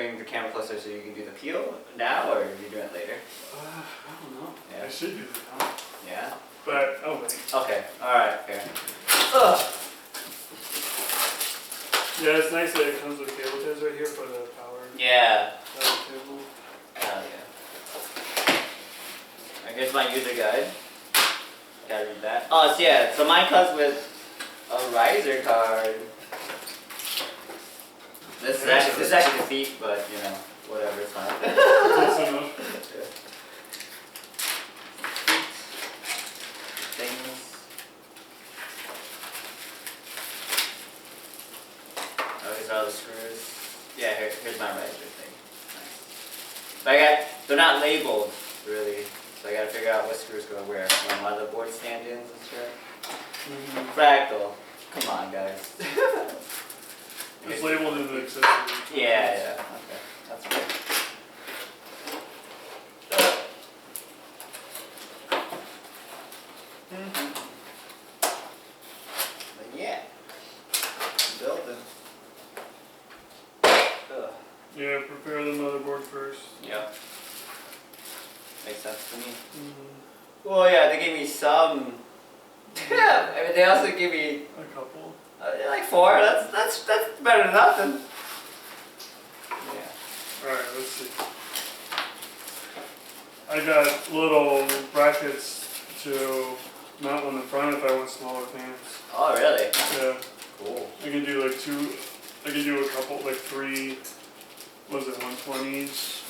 bring the camera closer so you can do the peel now, or are you doing it later? I don't know. Yeah. I should do it now. Yeah? But, oh wait. Okay, alright, fair. Ugh. Yeah, it's nice that it comes with cable ties right here for the power. Yeah. Power cable. Hell yeah. Here's my user guide. Gotta read that. Oh, so yeah, so mine comes with a riser card. This is actually defeat, but you know, whatever, it's fine. Close enough. Things. Oh, these are all the screws. Yeah, here's my riser thing. Nice. But they're not labeled, really. So I gotta figure out what screws go where. My motherboard stand-ins and shit. Fractal. Come on, guys. It's labeled in the accessory. Yeah. Okay. That's good. But yeah. Building. Yeah, prepare the motherboard first. Yep. Makes sense to me. Well, yeah, they gave me some. Yeah, I mean, they also give me a couple. like 4. That's better than nothing. Yeah. All right, let's see. I got little brackets to mount on the front if I want smaller fans. Oh, really? Yeah. Cool. I can do like 2. I can do a couple, like 3. Was it 120s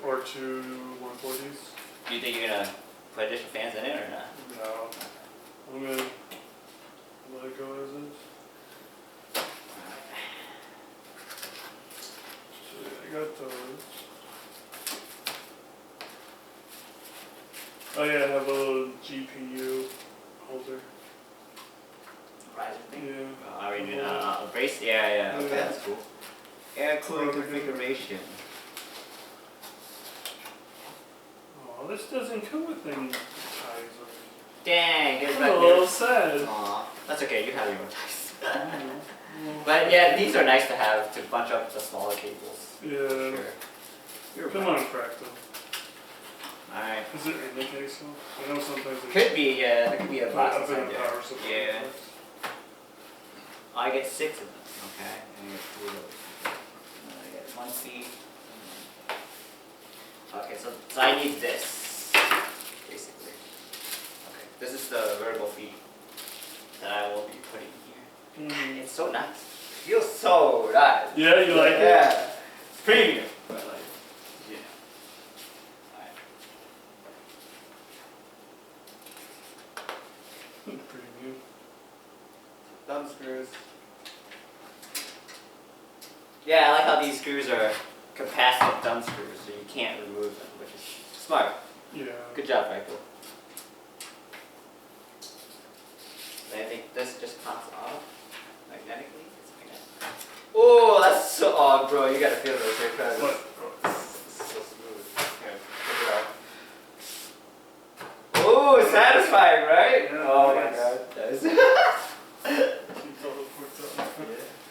or 2 140s? Do you think you're gonna put additional fans in it or not? No. I'm gonna let it go as is. So yeah, I got those. Oh yeah, I have a little GPU holder. Riser thing? Yeah. Are we doing a brace? Yeah. Okay, that's cool. Air cooling configuration. Oh, this doesn't come with any ties. Dang, here's my I'm a little sad. Aw, that's okay, you have your own ties. But yeah, these are nice to have to bunch up the smaller cables. Yeah. Sure. Come on, Fractal. Alright. Is it in the case though? I know sometimes it Could be, yeah, there could be a box up in inside the there. power supply. Yeah. I get 6 of them, okay? And you get 3 of those. I get 1 feet. Okay, so I need this, basically. Okay, this is the vertical feet that I will be putting here. It's so nice. It feels so nice. Yeah, you like it? Yeah. It's premium. But like, yeah. Alright. Premium. Thumb screws. Yeah, I like how these screws are capacitive thumb screws, so you can't remove them, which is smart. Yeah. Good job, Michael. I think this just pops off magnetically. It's magnetic. Oh, that's so. Oh, bro, you gotta feel those here, cause What? it's so smooth. Here, check it out. Oh, satisfying, right? Yeah, oh nice. my god, guys.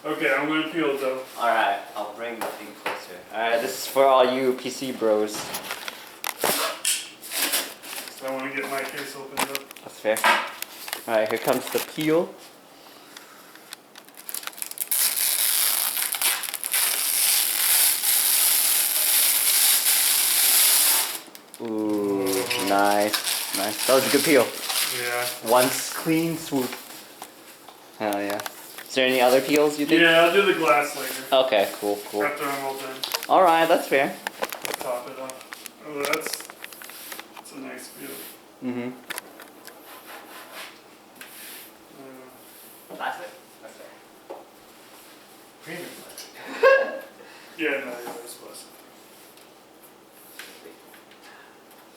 Okay, I'm gonna peel it though. Alright, I'll bring the thing closer. Alright, this is for all you PC bros. So I want to get my case opened up. That's fair. Alright, here comes the peel. Ooh, nice. Nice. That was a good peel. Yeah. One clean swoop. Hell yeah. Is there any other peels you think? Yeah, I'll do the glass later. Okay, cool. After I'm all done. Alright, that's fair. Top it off. Oh, that's a nice peel. Mm-hmm. Plastic? That's fair. Premium plastic. Yeah, no, it's plastic.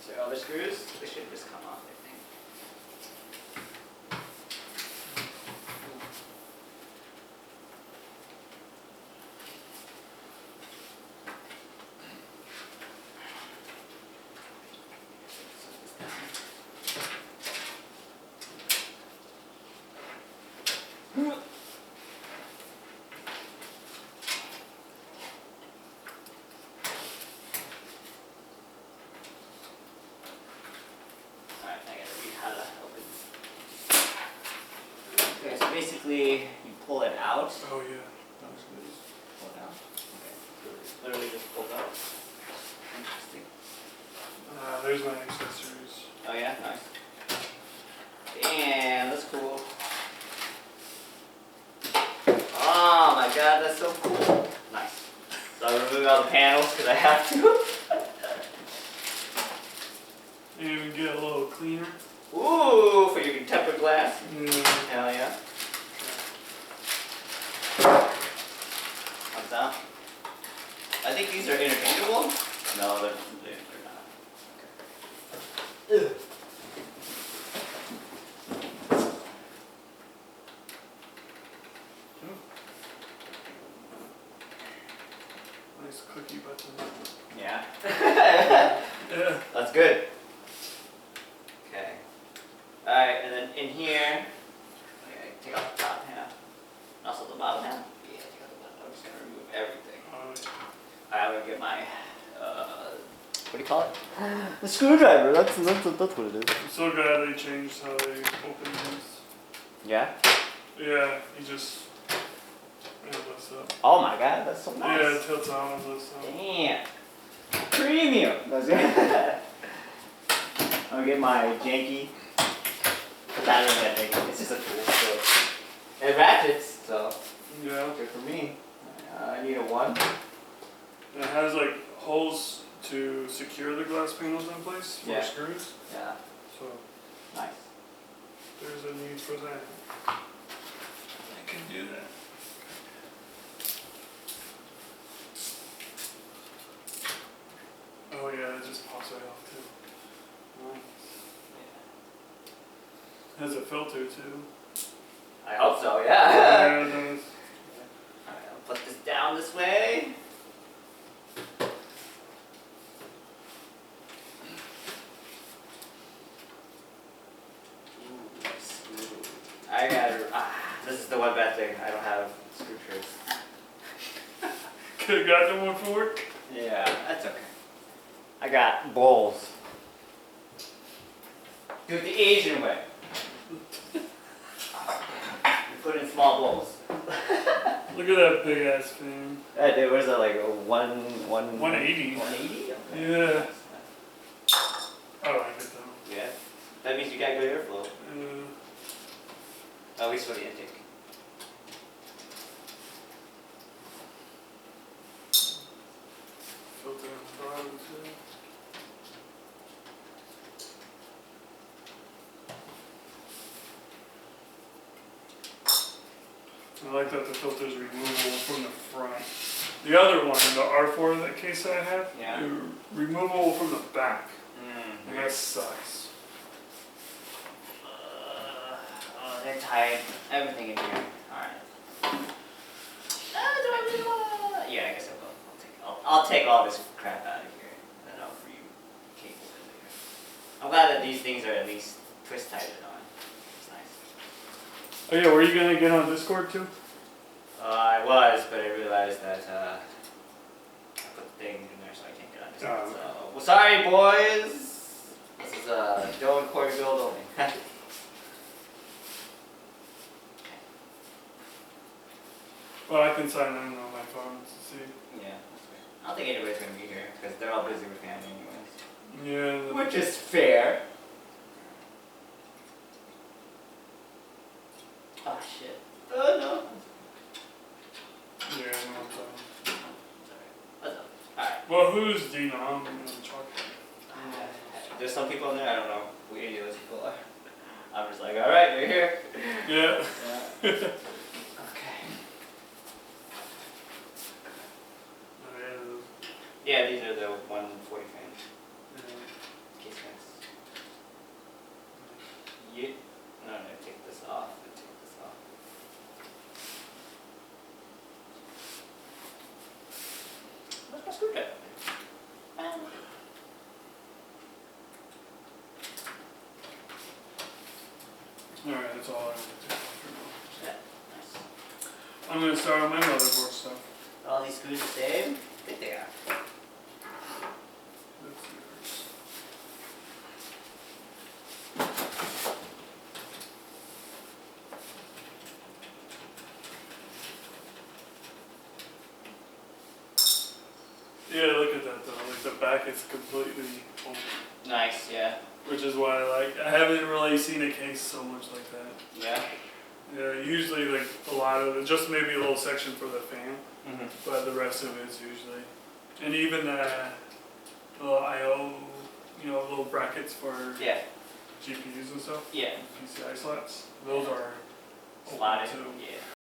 So other screws, they should just come off, I think. out. Oh yeah, that was good. Pull it out. Okay. Literally just pulled out. Interesting. There's my accessories. Oh yeah, nice. Damn, that's cool. Oh my god, that's so cool. Nice. So I'm removing all the panels because I have to. And get a little cleaner. Ooh, for your tempered glass. Hell yeah. What's that? I think these are interchangeable. No, they're not. Okay. Ugh. Nice cookie button. Yeah. Yeah. That's good. Okay. Alright, and then in here, okay, take off the top half. And also the bottom half. Yeah, take off the bottom. I'm just gonna remove everything. Alright, I'm gonna get my, what do you call it? The screwdriver. That's what it is. I'm so glad they changed how they open these. Yeah? Yeah, you just lifts up. Oh my god, that's so nice. Yeah, it tilts out and lifts up. Damn. Premium. That's good. I'm gonna get my janky. It's not really that big. It's just a tool. So it ratchets, so Yeah. good for me. I need a 1. And it has like holes to secure the glass panels in place for Yeah. screws. Yeah. So Nice. there's a need for that. I can do that. Oh yeah, it just pops right off too. Has a filter too. I hope so, yeah. Yeah, it does. Alright, I'll put this down this way. Ooh, screw. I got this is the one bad thing. I don't have screw trays. Could've gotten one for work. Yeah, that's okay. I got bowls. Do it the Asian way. You put it in small bowls. Look at that big ass fan. Dude, what is that, like a 180? 180. 180? Okay. Yeah. I like it though. Yeah. That means you got good airflow. At least for the intake. Filter on the bottom too. I like that the filter is removable from the front. The other one, the R4, that case that I have, Yeah. removable from the back. And Weird. that sucks. Oh, they're tied. Everything in here. Alright. Do I really want to? Yeah, I guess I will. I'll take all this crap out of here. And I'll free cables in here. I'm glad that these things are at least twist tighted on. It's nice. Oh yeah, were you gonna get on Discord too? I was, but I realized that I put the thing in there so I can't get on this. Oh. So, well, sorry, boys. This is Joe and Corey build only. Well, I can sign in on my phone to see. Yeah, that's fair. I don't think anybody's gonna be here because they're all busy with family anyways. Yeah. Which is fair. Oh shit. Oh no. Yeah, no, it's Sorry. What's up? Alright. well, who's Dina? I'm gonna talk. There's some people in there, I don't know who any of those people are. I'm just like, alright, you're here. Yeah. Yeah. Okay. Oh, yeah, those- Yeah, these are the 140 fans. yeah. Case fans. You, no, take this off. Take this off. Where's my screwdriver? Alright, that's all I want to do for Yeah, nice. now. I'm gonna start on my motherboard stuff. All these screws the same? I think they are. That's yours. Yeah, look at that though. Like the back is completely open, Nice, yeah. which is why I haven't really seen a case so much like that. Yeah. Yeah, usually like a lot of it, just maybe a little section for the fan, Mm-hmm. but the rest of it's usually, and even little I/O, little brackets for Yeah. GPUs and stuff, Yeah. PCI slots. Those are open Slotted. too. Yeah.